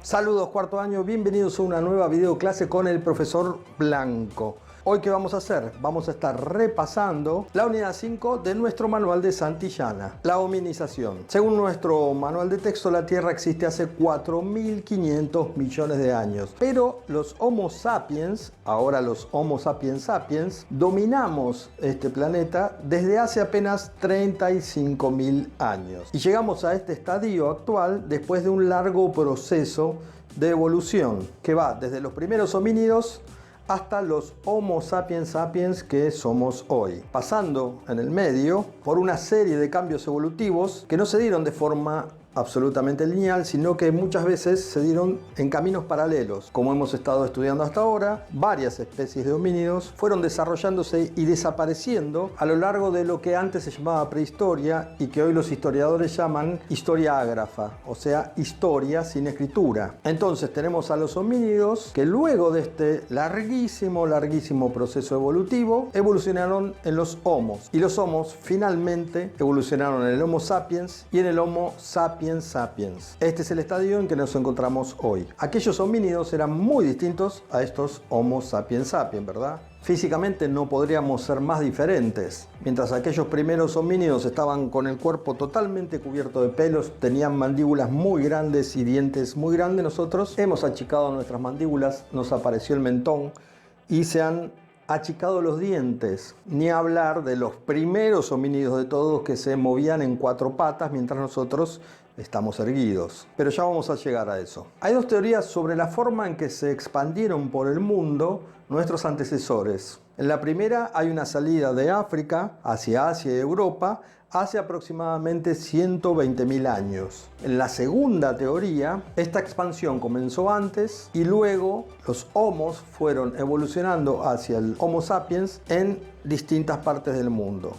Saludos cuarto año, bienvenidos a una nueva videoclase con el profesor Blanco. Hoy, ¿qué vamos a hacer? Vamos a estar repasando la unidad 5 de nuestro manual de Santillana, la hominización. Según nuestro manual de texto, la Tierra existe hace 4.500 millones de años. Pero los Homo sapiens, ahora los Homo sapiens sapiens, dominamos este planeta desde hace apenas 35.000 años. Y llegamos a este estadio actual después de un largo proceso de evolución que va desde los primeros homínidos hasta los Homo sapiens sapiens que somos hoy, pasando en el medio por una serie de cambios evolutivos que no se dieron de forma absolutamente lineal, sino que muchas veces se dieron en caminos paralelos. Como hemos estado estudiando hasta ahora, varias especies de homínidos fueron desarrollándose y desapareciendo a lo largo de lo que antes se llamaba prehistoria y que hoy los historiadores llaman historia ágrafa, o sea, historia sin escritura. Entonces tenemos a los homínidos que luego de este larguísimo proceso evolutivo evolucionaron en los homos, y los homos finalmente evolucionaron en el Homo sapiens y en el Homo sapiens sapiens. Este es el estadio en que nos encontramos hoy. Aquellos homínidos eran muy distintos a estos Homo sapiens sapiens, ¿verdad? Físicamente no podríamos ser más diferentes. Mientras aquellos primeros homínidos estaban con el cuerpo totalmente cubierto de pelos, tenían mandíbulas muy grandes y dientes muy grandes, nosotros hemos achicado nuestras mandíbulas, nos apareció el mentón y se han achicado los dientes. Ni hablar de los primeros homínidos de todos que se movían en cuatro patas mientras nosotros estamos erguidos. Pero ya vamos a llegar a eso. Hay dos teorías sobre la forma en que se expandieron por el mundo nuestros antecesores. En la primera hay una salida de África hacia Asia y Europa hace aproximadamente 120.000 años. En la segunda teoría, esta expansión comenzó antes y luego los homos fueron evolucionando hacia el Homo sapiens en distintas partes del mundo.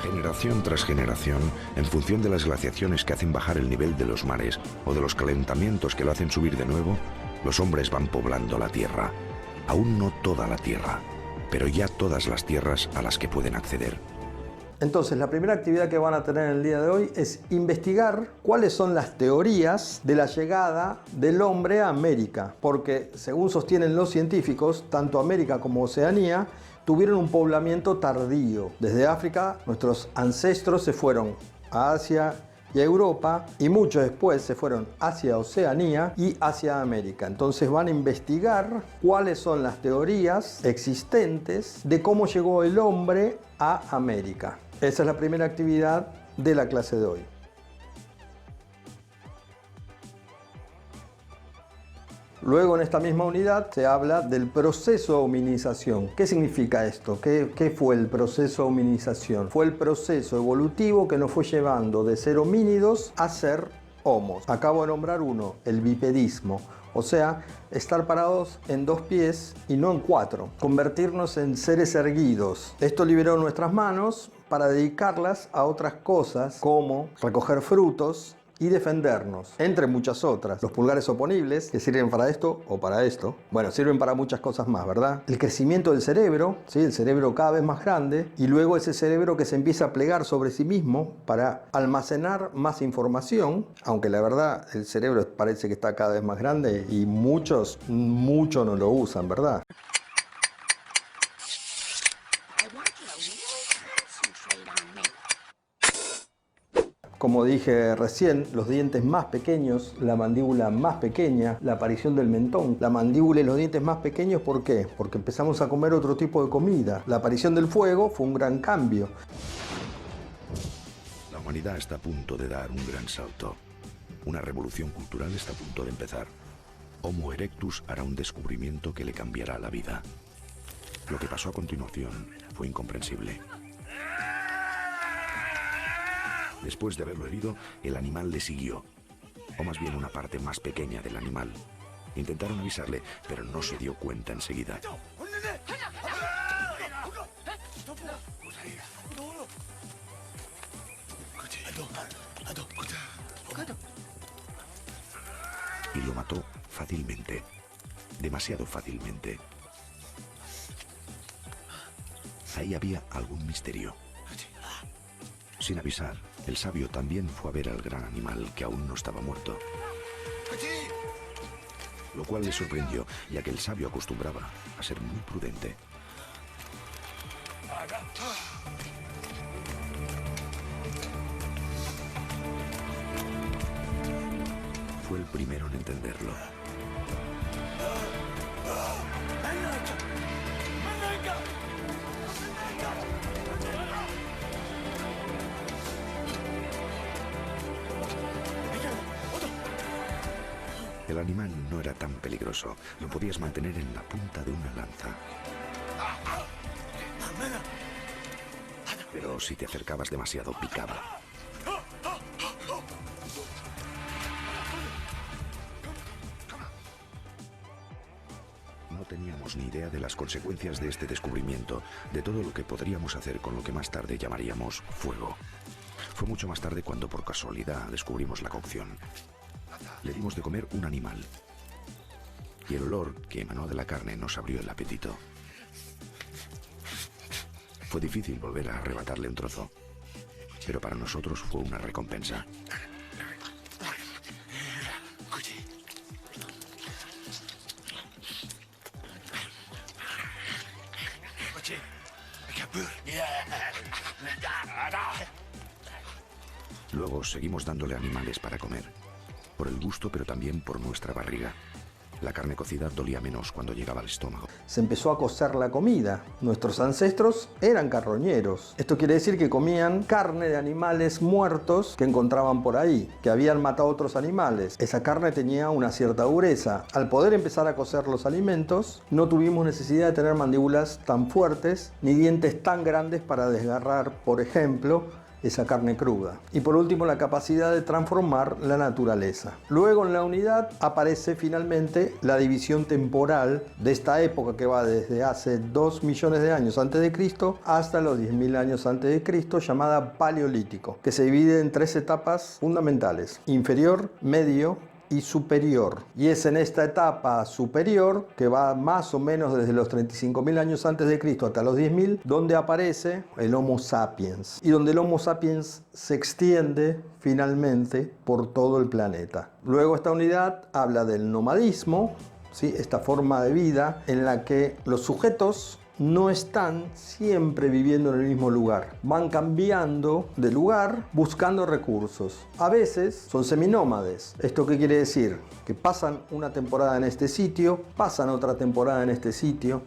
Generación tras generación, en función de las glaciaciones que hacen bajar el nivel de los mares o de los calentamientos que lo hacen subir de nuevo, los hombres van poblando la Tierra. Aún no toda la Tierra, pero ya todas las tierras a las que pueden acceder. Entonces, la primera actividad que van a tener el día de hoy es investigar cuáles son las teorías de la llegada del hombre a América. Porque, según sostienen los científicos, tanto América como Oceanía tuvieron un poblamiento tardío. Desde África, nuestros ancestros se fueron a Asia y a Europa, y mucho después se fueron hacia Oceanía y hacia América. Entonces van a investigar cuáles son las teorías existentes de cómo llegó el hombre a América. Esa es la primera actividad de la clase de hoy. Luego, en esta misma unidad se habla del proceso de hominización. ¿Qué significa esto? ¿Qué fue el proceso de hominización? Fue el proceso evolutivo que nos fue llevando de ser homínidos a ser homos. Acabo de nombrar uno, el bipedismo. O sea, estar parados en dos pies y no en cuatro. Convertirnos en seres erguidos. Esto liberó nuestras manos para dedicarlas a otras cosas como recoger frutos y defendernos, entre muchas otras. Los pulgares oponibles, que sirven para esto o para esto. Bueno, sirven para muchas cosas más, ¿verdad? El crecimiento del cerebro, ¿sí? El cerebro cada vez más grande, y luego ese cerebro que se empieza a plegar sobre sí mismo para almacenar más información, aunque la verdad el cerebro parece que está cada vez más grande y mucho no lo usan, ¿verdad? Como dije recién, los dientes más pequeños, la mandíbula más pequeña, la aparición del mentón, la mandíbula y los dientes más pequeños, ¿por qué? Porque empezamos a comer otro tipo de comida. La aparición del fuego fue un gran cambio. La humanidad está a punto de dar un gran salto. Una revolución cultural está a punto de empezar. Homo erectus hará un descubrimiento que le cambiará la vida. Lo que pasó a continuación fue incomprensible. Después de haberlo herido, el animal le siguió, o más bien una parte más pequeña del animal. Intentaron avisarle, pero no se dio cuenta enseguida. Y lo mató fácilmente, demasiado fácilmente. Ahí había algún misterio. Sin avisar, el sabio también fue a ver al gran animal que aún no estaba muerto. lo cual le sorprendió, ya que el sabio acostumbraba a ser muy prudente. Fue el primero en entenderlo. El animal no era tan peligroso. Lo podías mantener en la punta de una lanza. Pero si te acercabas demasiado, picaba. No teníamos ni idea de las consecuencias de este descubrimiento, de todo lo que podríamos hacer con lo que más tarde llamaríamos fuego. Fue mucho más tarde cuando por casualidad descubrimos la cocción. Le dimos de comer un animal y el olor que emanó de la carne nos abrió el apetito. Fue difícil volver a arrebatarle un trozo, pero para nosotros fue una recompensa. Luego seguimos dándole animales para comer, por el gusto pero también por nuestra barriga. La carne cocida dolía menos cuando llegaba al estómago. Se empezó a cocer la comida. Nuestros ancestros eran carroñeros. Esto quiere decir que comían carne de animales muertos que encontraban por ahí, que habían matado otros animales. Esa carne tenía una cierta dureza. Al poder empezar a cocer los alimentos, no tuvimos necesidad de tener mandíbulas tan fuertes ni dientes tan grandes para desgarrar, por ejemplo, esa carne cruda. Y por último, la capacidad de transformar la naturaleza. Luego en la unidad aparece finalmente la división temporal de esta época que va desde hace 2 millones de años antes de Cristo hasta los 10.000 años antes de Cristo, llamada Paleolítico, que se divide en 3 etapas fundamentales: inferior, medio y superior. Y es en esta etapa superior, que va más o menos desde los 35.000 años antes de Cristo hasta los 10.000, donde aparece el Homo sapiens y donde el Homo sapiens se extiende finalmente por todo el planeta. Luego esta unidad habla del nomadismo, ¿sí? Esta forma de vida en la que los sujetos no están siempre viviendo en el mismo lugar. Van cambiando de lugar buscando recursos. A veces son seminómades. ¿Esto qué quiere decir? Que pasan una temporada en este sitio, pasan otra temporada en este sitio,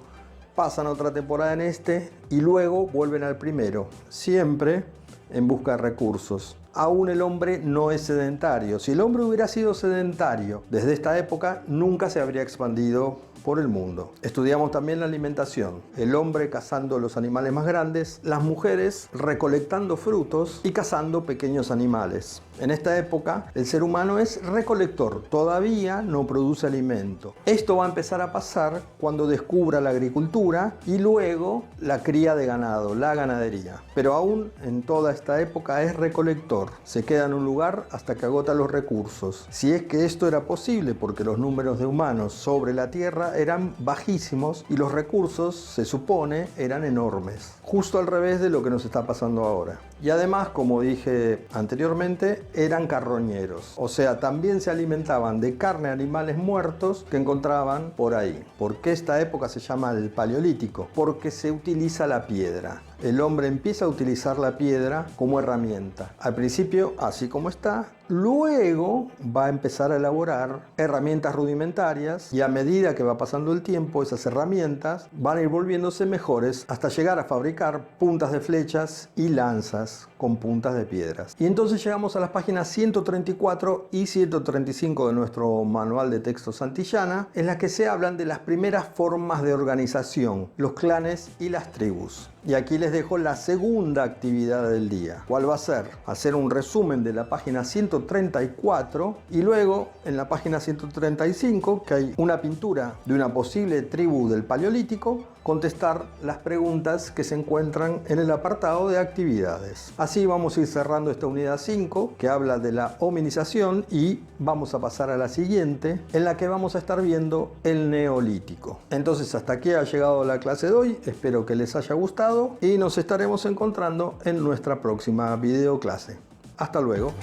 pasan otra temporada en este y luego vuelven al primero. Siempre en busca de recursos. Aún el hombre no es sedentario. Si el hombre hubiera sido sedentario desde esta época, nunca se habría expandido por el mundo. Estudiamos también la alimentación. El hombre cazando los animales más grandes, las mujeres recolectando frutos y cazando pequeños animales. En esta época, el ser humano es recolector, todavía no produce alimento. Esto va a empezar a pasar cuando descubra la agricultura y luego la cría de ganado, la ganadería. Pero aún en toda esta época es recolector. Se queda en un lugar hasta que agota los recursos. Si es que esto era posible, porque los números de humanos sobre la Tierra eran bajísimos y los recursos, se supone, eran enormes. Justo al revés de lo que nos está pasando ahora. Y además, como dije anteriormente, eran carroñeros. O sea, también se alimentaban de carne de animales muertos que encontraban por ahí. ¿Por qué esta época se llama el Paleolítico? Porque se utiliza la piedra. El hombre empieza a utilizar la piedra como herramienta. Al principio, así como está, luego va a empezar a elaborar herramientas rudimentarias y a medida que va pasando el tiempo, esas herramientas van a ir volviéndose mejores hasta llegar a fabricar puntas de flechas y lanzas con puntas de piedras. Y entonces llegamos a las páginas 134 y 135 de nuestro manual de texto Santillana, en las que se hablan de las primeras formas de organización, los clanes y las tribus. Y aquí les dejo la segunda actividad del día. ¿Cuál va a ser? Hacer un resumen de la página 134 y luego en la página 135, que hay una pintura de una posible tribu del Paleolítico, contestar las preguntas que se encuentran en el apartado de actividades. Así vamos a ir cerrando esta unidad 5, que habla de la hominización, y vamos a pasar a la siguiente, en la que vamos a estar viendo el Neolítico. Entonces, hasta aquí ha llegado la clase de hoy. Espero que les haya gustado y nos estaremos encontrando en nuestra próxima videoclase. Hasta luego.